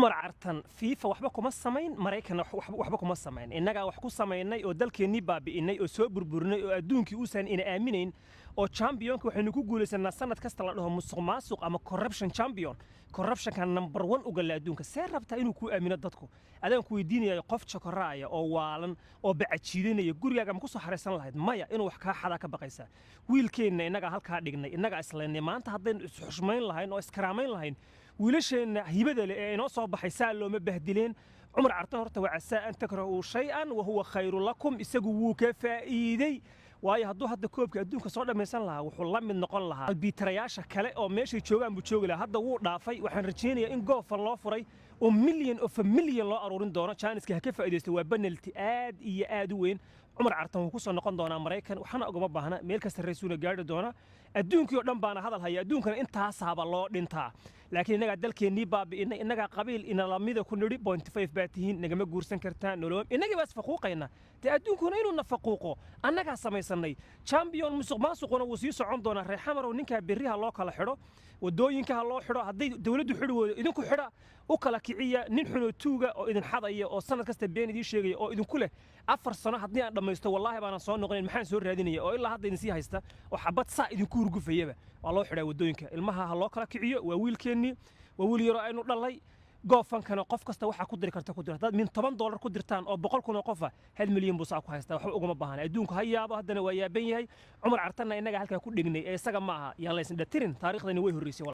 عمر عرتن فيفا waxba kuma samayn Mareykan waxba kuma samayn inaga wax ku samaynay oo dalkeenii baabi'inay oo soo burburnay oo adduunkii u san ina aaminayn oo championka waxaynu ku guuleysanaa sanad kasta la dhaho musuqmaasuq ama corruption champion corruption kan number 1 uga la adduunka see rabta inuu ku aamino dadku adaan ku weydiinayo qof chokoraaya oo waalan oo bacajiidanaya gurigaaga ma ku soo xareysan lahayd maya inuu wax ka xada ka baqaysa wiilkeena inaga halka dhignay inaga islaynay maanta haddeen xushmayn lahayn oo iskaraamayn lahayn wiilasheena hibada ee inoo soo baxay saa looma bahdileen عمر عرتن horta waa casaa an takrahu shay'an wa huwa khayru lakum isagu wuu ka faa'iiday waayo hadduu hadda koobka adduunka soo dhameysan lahaa wuxuu la mid noqon lahaa albitarayaasha kale oo meeshay joogaan buu joogi lahaa hadda wuu dhaafay waxaan rajeynayaa in goofan loo furay oo million loo aruurin doono Chinese-ka ha ka faa'iideysto waa penalty aad iyo aad u weyn عمر عرتن wuu ku soo noqon doonaa Mareykan waxana ogama baahna meel kasta rasuuna gaari doona adduunkii oo dhan baana hadal haya adduunkana intaas haba loo dhintaa laakiin inaga dalkeenii baabi'inay inaga qabiil ina lamida ku niri 0.5 baatihiin nagama guursan kartaa nolol inaga bas faquuqayna ta adduunkuna inuu nafaquuqo annaga samaysanay champion musuqmaasuquna wuu sii socon doonaa reexamar oo ninka biriha loo kala xidho wadooyinka loo xidho haday dawladdu xidhwoodo idinku xidha u kala kiciya nin xuno tuuga oo idin xadaya oo sanad kasta been idin sheegay oo idinku leh 4 sano haddii aan dhamaysto wallahi baan soo noqonayn maxaan soo raadinaya oo ilaa hadda idin sii haysta oo xabad saa idinku urgufayaba waa loo xidhaa wadooyinka ilmaha ha loo kala kiciyo waa wiilkeeni waa wiil yaro aynu dhalay goofankana qof kasta waxa ku diri karta ku dir dad min $10 ku dirtaan oo 100,000 qof ah 1 milyan buu saa ku haysta waxba uguma baahan adduunka hayaabo haddana waa yaaban yahay Umar Cartanna inaga halka ku dhignay ee isaga ma aha yaan la isna tirin taariikhdani way horeysay